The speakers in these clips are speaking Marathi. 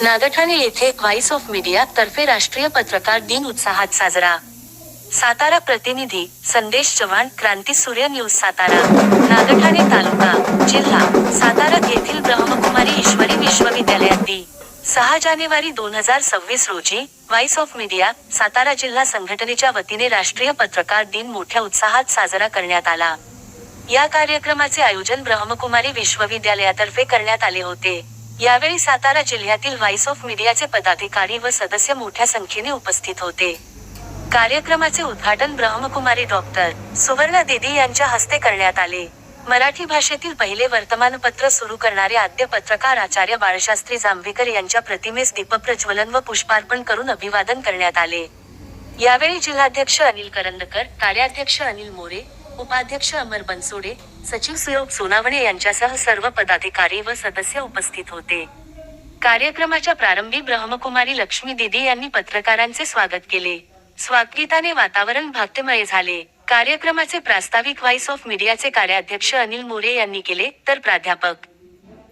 नागठाणे येथे व्हॉइस ऑफ मीडिया तर्फे राष्ट्रीय पत्रकार दिन उत्साहात साजरा. सातारा प्रतिनिधी संदेश चव्हाण, क्रांती सूर्य न्यूज सातारा. नागठाणे तालुका, जिल्हा सातारा येथील ब्रह्मकुमारी ईश्वरी विश्वविद्यालयात दि. 6 जानेवारी 2026 रोजी व्हॉइस ऑफ मीडिया सातारा जिल्हा संघटनेच्या वतीने राष्ट्रीय पत्रकार दिन मोठ्या उत्साहात साजरा करण्यात आला. या कार्यक्रमाचे आयोजन ब्रह्मकुमारी विश्वविद्यालयातर्फे करण्यात आले होते. यावेळी सातारा जिल्ह्यातील व्हॉइस ऑफ मीडियाचे पदाधिकारी व सदस्य मोठ्या संख्येने उपस्थित होते. कार्यक्रमाचे उद्घाटन ब्रह्मकुमारी डॉ. सुवर्णा दीदी यांच्या हस्ते करण्यात आले. मराठी भाषेतील पहिले वर्तमानपत्र सुरू करणारे आद्य पत्रकार आचार्य बाळशास्त्री जांभेकर यांच्या प्रतिमेस दीपप्रज्वलन व पुष्पार्पण करून अभिवादन करण्यात आले. यावेळी जिल्हाध्यक्ष अनिल करंदकर, कार्याध्यक्ष अनिल मोरे, उपाध्यक्ष अमर बनसोडे, सचिव सुयोग सोनावणे यांच्यासह सर्व पदाधिकारी व सदस्य उपस्थित होते. कार्यक्रमाच्या प्रारंभी ब्रह्मकुमारी लक्ष्मी दीदी यांनी पत्रकारांचे स्वागत केले. स्वागताने वातावरण भक्तिमय झाले. कार्यक्रमाचे प्रास्ताविक व्हॉइस ऑफ मीडियाचे कार्याध्यक्ष अनिल मोरे यांनी केले, तर प्राध्यापक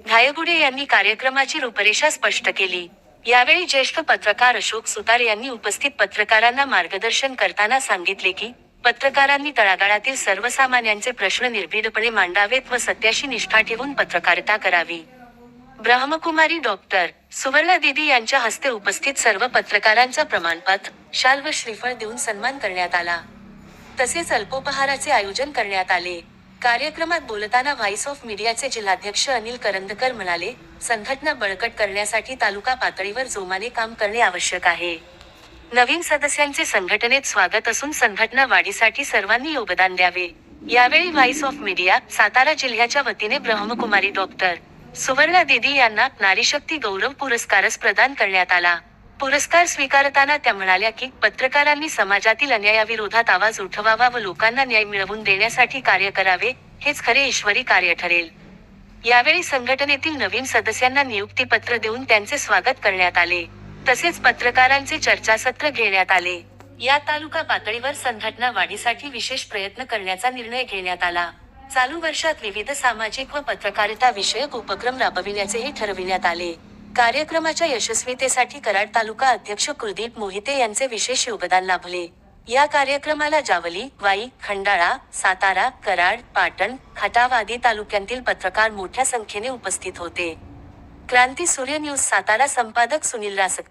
घायगुडे यांनी कार्यक्रमाची रूपरेषा स्पष्ट केली. यावेळी ज्येष्ठ पत्रकार अशोक सुतार यांनी उपस्थित पत्रकारांना मार्गदर्शन करताना सांगितले की, पत्रकारांनी तळागाळातील सर्वसामान्यांचे प्रश्न निर्भीडपणे मांडावेत व सत्याशी निष्ठा ठेवून पत्रकारिता करावी. ब्रह्मकुमारी डॉ. सुवर्णा दीदी यांच्या हस्ते उपस्थित सर्व पत्रकारांचा प्रमाणपत्र, शाल व श्रीफळ देऊन सन्मान करण्यात आला. तसेच अल्पोपहाराचे आयोजन करण्यात आले. कार्यक्रमात बोलताना व्हॉइस ऑफ मीडियाचे जिल्हाध्यक्ष अनिल करंदकर म्हणाले, संघटना बळकट करण्यासाठी तालुका पातळीवर जोमाने काम करणे आवश्यक आहे. नवीन सदस्यांचे संघटनेत स्वागत असून संघटना वाढीसाठी सर्वांनी योगदान द्यावे. यावेळी व्हॉइस ऑफ मीडिया सातारा जिल्ह्याच्या वतीने ब्रह्मकुमारी डॉ. सुवर्णा दीदी यांना नारीशक्ती गौरव पुरस्कारस प्रदान करण्यात आला. पुरस्कार स्वीकारताना त्या म्हणाल्या की, पत्रकारांनी समाजातील अन्यायाविरोधात आवाज उठवावा व लोकांना न्याय मिळवून देण्यासाठी कार्य करावे, हेच खरे ईश्वरी कार्य ठरेल. यावेळी संघटनेतील नवीन सदस्यांना नियुक्तीपत्र देऊन त्यांचे स्वागत करण्यात आले. तसेच पत्रकारांचे चर्चासत्र घेण्यात आले. या तालुका पातळीवर संघटना वाढीसाठी विशेष प्रयत्न करण्याचा निर्णय घेण्यात आला. चालू वर्षात विविध सामाजिक व पत्रकारिता विषयक उपक्रम राबविण्याचेही ठरविण्यात आले. कार्यक्रमाच्या यशस्वीतेसाठी कराड तालुका अध्यक्ष कुलदीप मोहिते यांचे विशेष योगदान लाभले. या कार्यक्रमाला जावली, वाई, खंडाळा, सातारा, कराड, पाटण, खटाव आदी तालुक्यांतील पत्रकार मोठ्या संख्येने उपस्थित होते. क्रांती सूर्य न्यूज सातारा संपादक सुनील रासक.